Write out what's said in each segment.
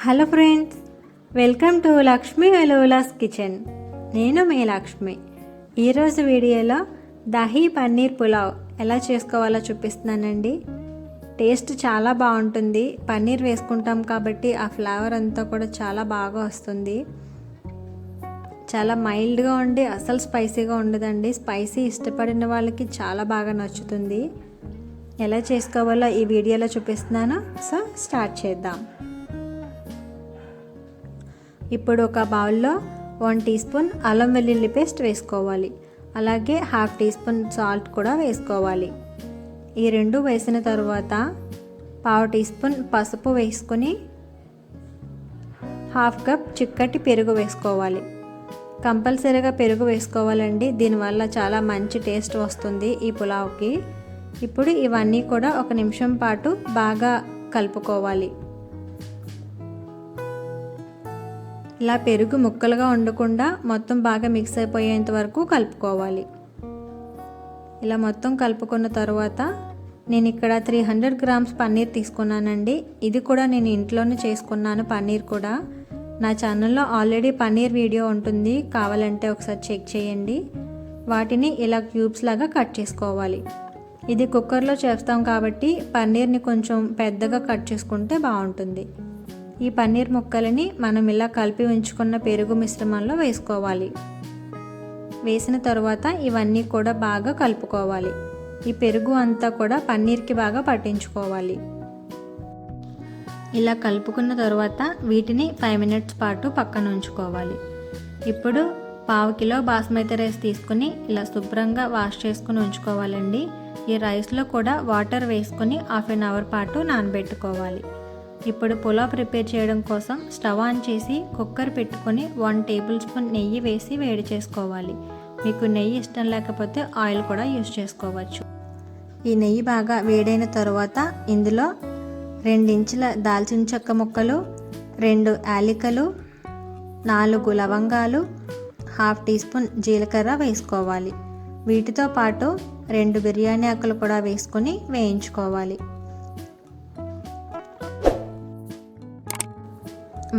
Hello friends, welcome to Lakshmi Veluvala's kitchen. నేను మీ లక్ష్మి. ఈరోజు వీడియోలో దహీ పన్నీర్ పులావ్ ఎలా చేసుకోవాలో చూపిస్తున్నానండి. టేస్ట్ చాలా బాగుంటుంది. పన్నీర్ వేసుకుంటాం కాబట్టి ఆ ఫ్లేవర్ అంతా కూడా చాలా బాగా వస్తుంది. చాలా మైల్డ్గా ఉండి అసలు స్పైసీగా ఉండదండి. స్పైసీ ఇష్టపడిన వాళ్ళకి చాలా బాగా నచ్చుతుంది. ఎలా చేసుకోవాలో ఈ వీడియోలో చూపిస్తున్నాను. సో స్టార్ట్ చేద్దాం. ఇప్పుడు ఒక బౌల్లో 1 టీ స్పూన్ అల్లం వెల్లుల్లి పేస్ట్ వేసుకోవాలి. అలాగే 1/2 టీ స్పూన్ సాల్ట్ కూడా వేసుకోవాలి. ఈ రెండు వేసిన తర్వాత 1/2 టీ స్పూన్ పసుపు వేసుకొని 1/2 కప్ చిక్కటి పెరుగు వేసుకోవాలి. కంపల్సరీగా పెరుగు వేసుకోవాలండి. దీనివల్ల చాలా మంచి టేస్ట్ వస్తుంది ఈ పులావ్కి. ఇప్పుడు ఇవన్నీ కూడా 1 నిమిషం పాటు బాగా కలుపుకోవాలి. ఇలా పెరుగు ముక్కలుగా ఉండకుండా మొత్తం బాగా మిక్స్ అయిపోయేంత వరకు కలుపుకోవాలి. ఇలా మొత్తం కలుపుకున్న తర్వాత నేను ఇక్కడ 300 గ్రామ్స్ పన్నీర్ తీసుకున్నానండి. ఇది కూడా నేను ఇంట్లోనే చేసుకున్నాను. పన్నీర్ కూడా నా ఛానల్లో ఆల్రెడీ పన్నీర్ వీడియో ఉంటుంది, కావాలంటే ఒకసారి చెక్ చేయండి. వాటిని ఇలా క్యూబ్స్ లాగా కట్ చేసుకోవాలి. ఇది కుక్కర్లో చేస్తాం కాబట్టి పన్నీర్ని కొంచెం పెద్దగా కట్ చేసుకుంటే బాగుంటుంది. ఈ పన్నీర్ ముక్కలని మనం ఇలా కలిపి ఉంచుకున్న పెరుగు మిశ్రమంలో వేసుకోవాలి. వేసిన తర్వాత ఇవన్నీ కూడా బాగా కలుపుకోవాలి. ఈ పెరుగు అంతా కూడా పన్నీర్కి బాగా పట్టించుకోవాలి. ఇలా కలుపుకున్న తర్వాత వీటిని 5 మినిట్స్ పాటు పక్కన ఉంచుకోవాలి. ఇప్పుడు 1/2 కిలో బాస్మతి రైస్ తీసుకుని ఇలా శుభ్రంగా వాష్ చేసుకుని ఉంచుకోవాలండి. ఈ రైస్లో కూడా వాటర్ వేసుకొని 1/2 అవర్ పాటు నానబెట్టుకోవాలి. ఇప్పుడు పులావ్ ప్రిపేర్ చేయడం కోసం స్టవ్ ఆన్ చేసి కుక్కర్ పెట్టుకొని 1 టేబుల్ స్పూన్ నెయ్యి వేసి వేడి చేసుకోవాలి. మీకు నెయ్యి ఇష్టం లేకపోతే ఆయిల్ కూడా యూజ్ చేసుకోవచ్చు. ఈ నెయ్యి బాగా వేడైన తర్వాత ఇందులో 2 ఇంచుల దాల్చిన చెక్క ముక్కలు, 2 యాలకులు, 4 లవంగాలు, 1/2 టీ స్పూన్ జీలకర్ర వేసుకోవాలి. వీటితో పాటు 2 బిర్యానీ ఆకులు కూడా వేసుకొని వేయించుకోవాలి.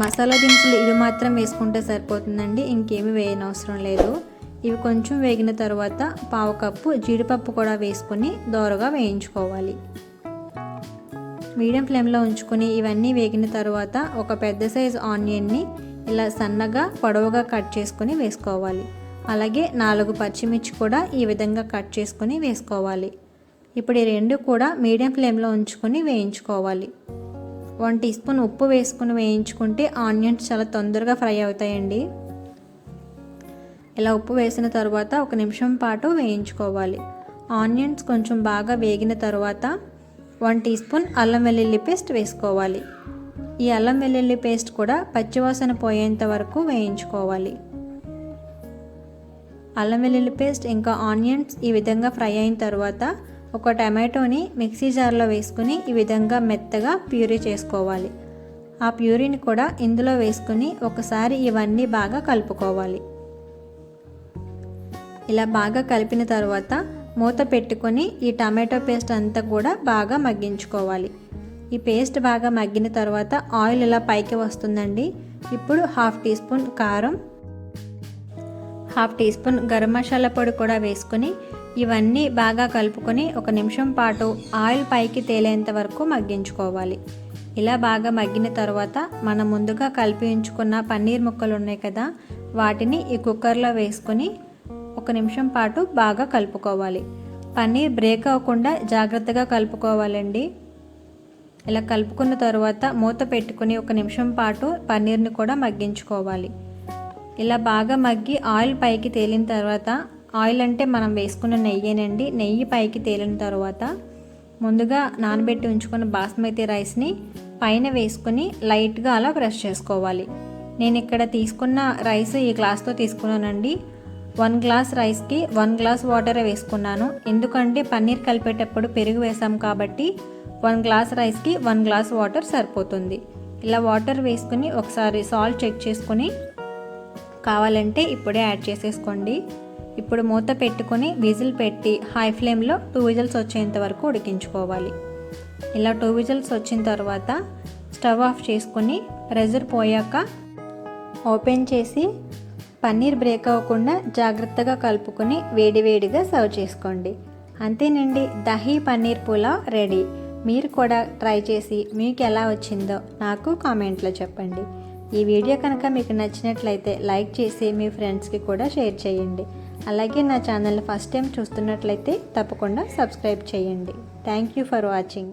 మసాలా దినుసులు ఇవి మాత్రం వేసుకుంటే సరిపోతుందండి, ఇంకేమీ వేయనవసరం లేదు. ఇవి కొంచెం వేగిన తర్వాత 1/2 కప్పు జీడిపప్పు కూడా వేసుకొని దోరగా వేయించుకోవాలి. మీడియం ఫ్లేమ్లో ఉంచుకొని ఇవన్నీ వేగిన తర్వాత ఒక పెద్ద సైజు ఆనియన్ని ఇలా సన్నగా పొడవుగా కట్ చేసుకొని వేసుకోవాలి. అలాగే 4 పచ్చిమిర్చి కూడా ఈ విధంగా కట్ చేసుకొని వేసుకోవాలి. ఇప్పుడు ఈ రెండు కూడా మీడియం ఫ్లేమ్లో ఉంచుకొని వేయించుకోవాలి. 1 టీ స్పూన్ ఉప్పు వేసుకుని వేయించుకుంటే ఆనియన్స్ చాలా తొందరగా ఫ్రై అవుతాయండి. ఇలా ఉప్పు వేసిన తర్వాత 1 నిమిషం పాటు వేయించుకోవాలి. ఆనియన్స్ కొంచెం బాగా వేగిన తర్వాత 1 టీ స్పూన్ అల్లం వెల్లుల్లి పేస్ట్ వేసుకోవాలి. ఈ అల్లం వెల్లుల్లి పేస్ట్ కూడా పచ్చివాసన పోయేంత వరకు వేయించుకోవాలి. అల్లం వెల్లుల్లి పేస్ట్ ఇంకా ఆనియన్స్ ఈ విధంగా ఫ్రై అయిన తర్వాత ఒక టమాటోని మిక్సీ జార్లో వేసుకుని ఈ విధంగా మెత్తగా ప్యూరీ చేసుకోవాలి. ఆ ప్యూరీని కూడా ఇందులో వేసుకుని ఒకసారి ఇవన్నీ బాగా కలుపుకోవాలి. ఇలా బాగా కలిపిన తర్వాత మూత పెట్టుకొని ఈ టమాటో పేస్ట్ అంతా కూడా బాగా మగ్గించుకోవాలి. ఈ పేస్ట్ బాగా మగ్గిన తర్వాత ఆయిల్ ఇలా పైకి వస్తుందండి. ఇప్పుడు 1/2 టీ స్పూన్ కారం, 1/2 టీ స్పూన్ గరం మసాలా పొడి కూడా వేసుకొని ఇవన్నీ బాగా కలుపుకొని 1 నిమిషం పాటు ఆయిల్ పైకి తేలేంత వరకు మగ్గించుకోవాలి. ఇలా బాగా మగ్గిన తర్వాత మనం ముందుగా కలిపి ఉంచుకున్న పన్నీర్ ముక్కలు ఉన్నాయి కదా, వాటిని ఈ కుక్కర్లో వేసుకొని 1 నిమిషం పాటు బాగా కలుపుకోవాలి. పన్నీర్ బ్రేక్ అవ్వకుండా జాగ్రత్తగా కలుపుకోవాలండి. ఇలా కలుపుకున్న తర్వాత మూత పెట్టుకొని 1 నిమిషం పాటు పన్నీర్ని కూడా మగ్గించుకోవాలి. ఇలా బాగా మగ్గి ఆయిల్ పైకి తేలిన తర్వాత, ఆయిల్ అంటే మనం వేసుకున్న నెయ్యేనండి, నెయ్యి పైకి తేలిన తర్వాత ముందుగా నానబెట్టి ఉంచుకున్న బాస్మతి రైస్ని పైన వేసుకుని లైట్గా అలా బ్రష్ చేసుకోవాలి. నేను ఇక్కడ తీసుకున్న రైస్ ఈ గ్లాస్తో తీసుకున్నానండి. 1 గ్లాస్ రైస్కి 1 గ్లాస్ వాటర్ వేసుకున్నాను. ఎందుకంటే పన్నీర్ కలిపేటప్పుడు పెరుగు వేసాం కాబట్టి 1 గ్లాస్ రైస్కి 1 గ్లాస్ వాటర్ సరిపోతుంది. ఇలా వాటర్ వేసుకుని ఒకసారి సాల్ట్ చెక్ చేసుకొని కావాలంటే ఇప్పుడే యాడ్ చేసేసుకోండి. ఇప్పుడు మూత పెట్టుకొని విజిల్ పెట్టి హై ఫ్లేమ్లో 2 విజిల్స్ వచ్చేంత వరకు ఉడికించుకోవాలి. ఇలా 2 విజిల్స్ వచ్చిన తర్వాత స్టవ్ ఆఫ్ చేసుకొని ప్రెషర్ పోయాక ఓపెన్ చేసి పన్నీర్ బ్రేక్ అవ్వకుండా జాగ్రత్తగా కలుపుకొని వేడివేడిగా సర్వ్ చేసుకోండి. అంతేనండి, దహీ పన్నీర్ పులావ్ రెడీ. మీరు కూడా ట్రై చేసి మీకు ఎలా వచ్చిందో నాకు కామెంట్లో చెప్పండి. ఈ వీడియో కనుక మీకు నచ్చినట్లయితే లైక్ చేసి మీ ఫ్రెండ్స్కి కూడా షేర్ చేయండి. అలాగే నా ఛానల్ ఫస్ట్ టైం చూస్తున్నట్లయితే తప్పకుండా సబ్స్క్రైబ్ చేయండి. Thank you for watching.